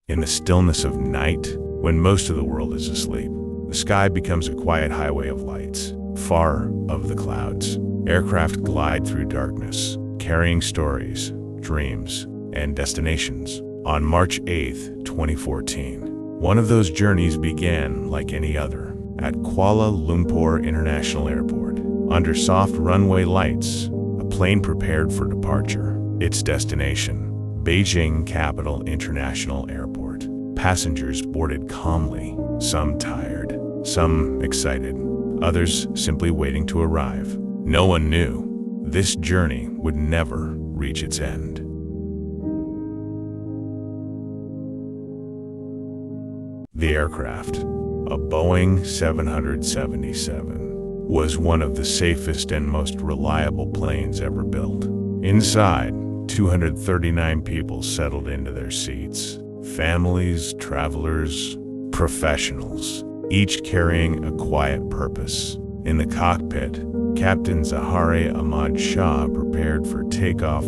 In the stillness of night, when most of the world is asleep, the sky becomes a quiet highway of lights, far of the clouds. Aircraft glide through darkness, carrying stories, dreams, and destinations. On March 8, 2014, one of those journeys began like any other, at Kuala Lumpur International Airport. Under soft runway lights, a plane prepared for departure. Its destination, Beijing Capital International Airport. Passengers boarded calmly, some tired, some excited, others simply waiting to arrive. No one knew this journey would never reach its end. The aircraft, a Boeing 777, was one of the safest and most reliable planes ever built. Inside, 239 people settled into their seats. Families, travelers, professionals, each carrying a quiet purpose. In the cockpit, Captain Zahari Ahmad Shah prepared for takeoff.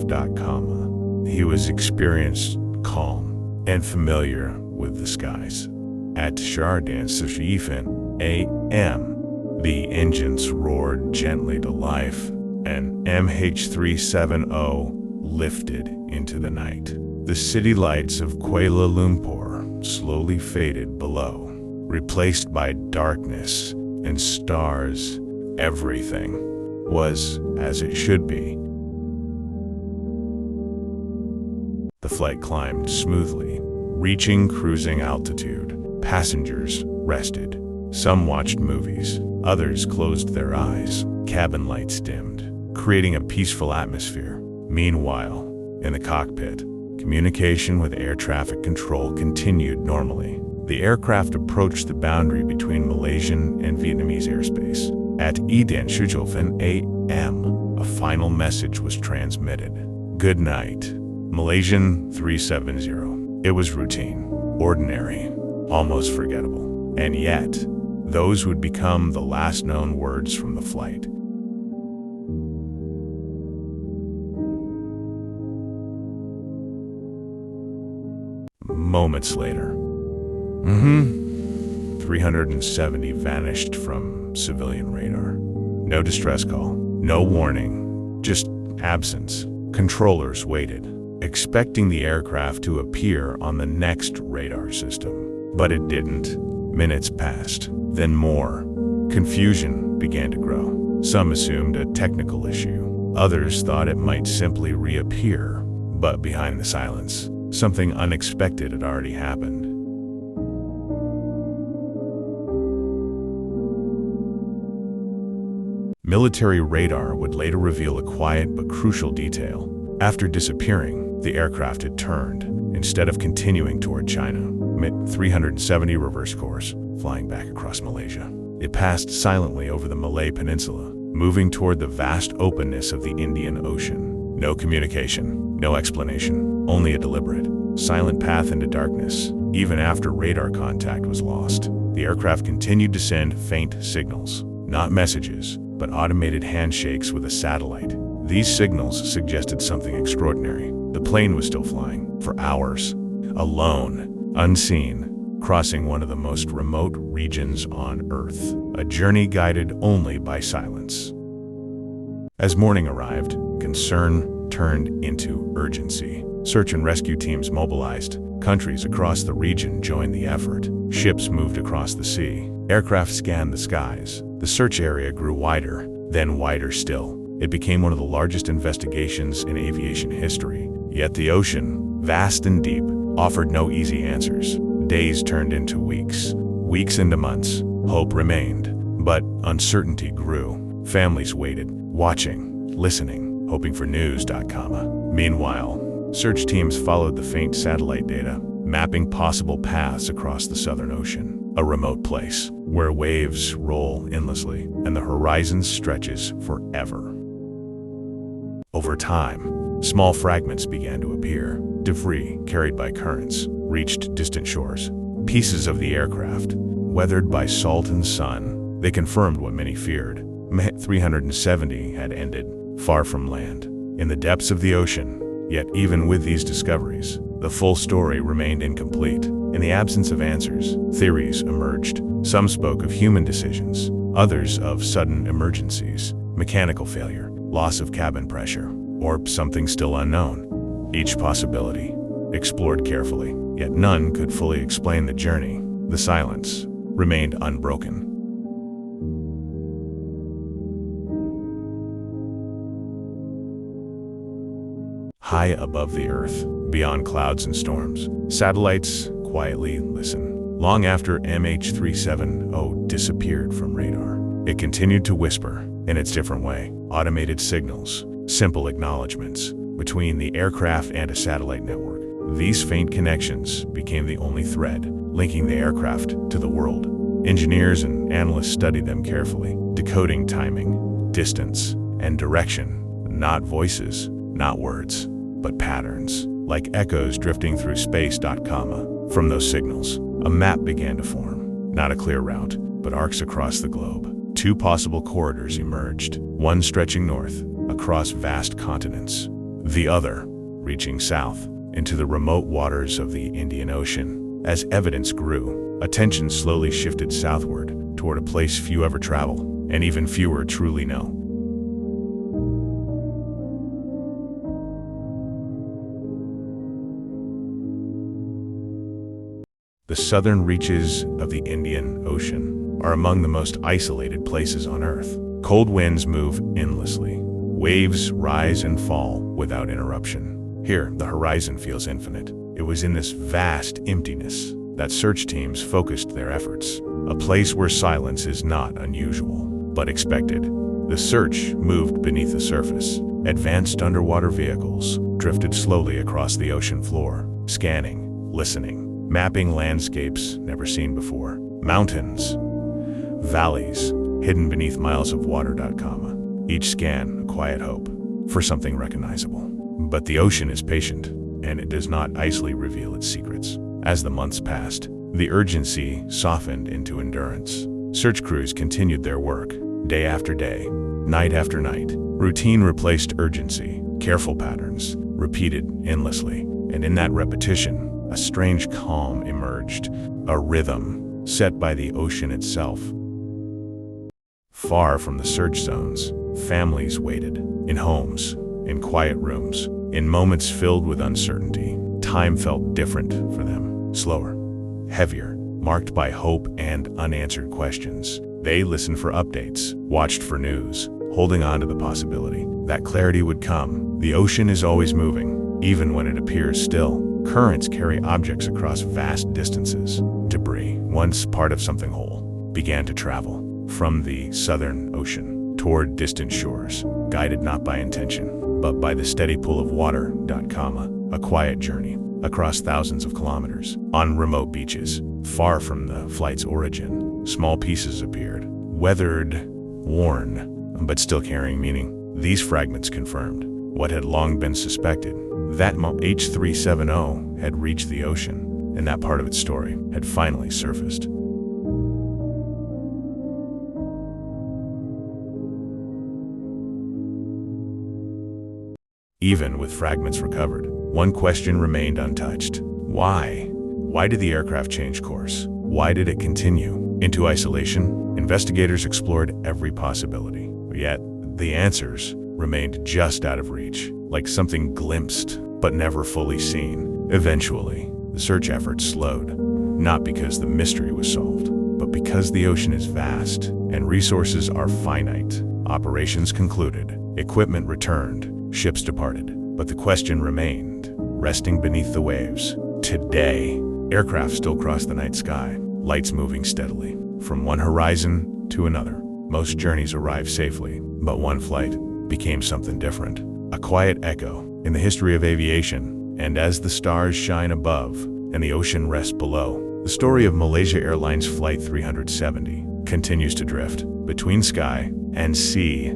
He was experienced, calm, and familiar with the skies. At Shardan Sashifin AM, the engines roared gently to life, and MH370 lifted into the night. The city lights of Kuala Lumpur slowly faded below, replaced by darkness and stars. Everything was as it should be. The flight climbed smoothly, reaching cruising altitude. Passengers rested. Some watched movies. Others closed their eyes. Cabin lights dimmed, creating a peaceful atmosphere. Meanwhile, in the cockpit, communication with air traffic control continued normally. The aircraft approached the boundary between Malaysian and Vietnamese airspace. At Eden Shujofen AM, a final message was transmitted. Good night, Malaysian 370. It was routine, ordinary, almost forgettable. And yet, those would become the last known words from the flight. Moments later, 370 vanished from civilian radar. No distress call, no warning, just absence. Controllers waited, expecting the aircraft to appear on the next radar system. But it didn't. Minutes passed, then more. Confusion began to grow. Some assumed a technical issue. Others thought it might simply reappear. But behind the silence, something unexpected had already happened. Military radar would later reveal a quiet but crucial detail. After disappearing, the aircraft had turned. Instead of continuing toward China, MH370 reversed course, flying back across Malaysia. It passed silently over the Malay Peninsula, moving toward the vast openness of the Indian Ocean. No communication, no explanation, only a deliberate, silent path into darkness. Even after radar contact was lost, the aircraft continued to send faint signals, not messages, but automated handshakes with a satellite. These signals suggested something extraordinary. The plane was still flying, for hours, alone, unseen, crossing one of the most remote regions on Earth, a journey guided only by silence. As morning arrived, concern turned into urgency. Search and rescue teams mobilized. Countries across the region joined the effort. Ships moved across the sea. Aircraft scanned the skies. The search area grew wider, then wider still. It became one of the largest investigations in aviation history. Yet the ocean, vast and deep, offered no easy answers. Days turned into weeks, weeks into months. Hope remained, but uncertainty grew. Families waited, watching, listening, hoping for news. Meanwhile, search teams followed the faint satellite data, mapping possible paths across the Southern Ocean, a remote place where waves roll endlessly and the horizon stretches forever. Over time, small fragments began to appear. Debris, carried by currents, reached distant shores. Pieces of the aircraft, weathered by salt and sun, they confirmed what many feared. MH370 had ended, far from land, in the depths of the ocean. Yet even with these discoveries, the full story remained incomplete. In the absence of answers, theories emerged. Some spoke of human decisions, others of sudden emergencies, mechanical failure, loss of cabin pressure, or something still unknown. Each possibility explored carefully, yet none could fully explain the journey. The silence remained unbroken. High above the Earth, beyond clouds and storms, satellites quietly listen. Long after MH370 disappeared from radar, it continued to whisper in its different way. Automated signals, simple acknowledgments between the aircraft and a satellite network. These faint connections became the only thread linking the aircraft to the world. Engineers and analysts studied them carefully, decoding timing, distance, and direction. Not voices, not words, but patterns, like echoes drifting through space. From those signals, a map began to form. Not a clear route, but arcs across the globe. Two possible corridors emerged, one stretching north, across vast continents, the other reaching south, into the remote waters of the Indian Ocean. As evidence grew, attention slowly shifted southward, toward a place few ever travel, and even fewer truly know. The southern reaches of the Indian Ocean are among the most isolated places on Earth. Cold winds move endlessly. Waves rise and fall without interruption. Here, the horizon feels infinite. It was in this vast emptiness that search teams focused their efforts. A place where silence is not unusual, but expected. The search moved beneath the surface. Advanced underwater vehicles drifted slowly across the ocean floor, scanning, listening, mapping landscapes never seen before. Mountains, valleys, hidden beneath miles of water. Each scan a quiet hope for something recognizable. But the ocean is patient, and it does not easily reveal its secrets. As the months passed, the urgency softened into endurance. Search crews continued their work, day after day, night after night. Routine replaced urgency, careful patterns, repeated endlessly. And in that repetition, a strange calm emerged, a rhythm set by the ocean itself. Far from the search zones, families waited, in homes, in quiet rooms, in moments filled with uncertainty. Time felt different for them, slower, heavier, marked by hope and unanswered questions. They listened for updates, watched for news, holding on to the possibility that clarity would come. The ocean is always moving, even when it appears still. Currents carry objects across vast distances. Debris, once part of something whole, began to travel from the southern ocean toward distant shores, guided not by intention, but by the steady pull of water. A quiet journey across thousands of kilometers. On remote beaches, far from the flight's origin, small pieces appeared, weathered, worn, but still carrying meaning. These fragments confirmed what had long been suspected, that MH370 had reached the ocean, and that part of its story had finally surfaced. Even with fragments recovered, one question remained untouched. Why? Why did the aircraft change course? Why did it continue into isolation? Investigators explored every possibility, yet the answers remained just out of reach, like something glimpsed but never fully seen. Eventually, the search efforts slowed, not because the mystery was solved, but because the ocean is vast and resources are finite. Operations concluded, equipment returned, ships departed, but the question remained, resting beneath the waves. Today, aircraft still cross the night sky, lights moving steadily, from one horizon to another. Most journeys arrive safely, but one flight became something different, a quiet echo in the history of aviation. And as the stars shine above and the ocean rests below, the story of Malaysia Airlines Flight 370 continues to drift between sky and sea.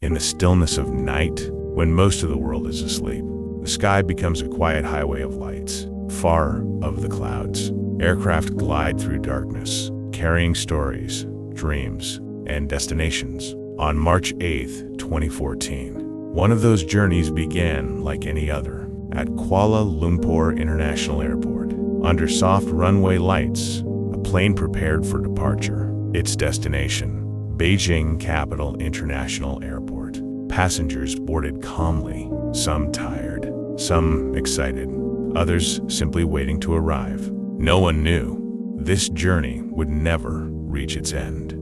In the stillness of night, when most of the world is asleep, the sky becomes a quiet highway of lights. Far of the clouds, aircraft glide through darkness, carrying stories, dreams, and destinations. On March 8, 2014, one of those journeys began like any other, at Kuala Lumpur International Airport. Under soft runway lights, a plane prepared for departure. Its destination, Beijing Capital International Airport. Passengers boarded calmly, some tired, some excited, others simply waiting to arrive. No one knew this journey would never reach its end.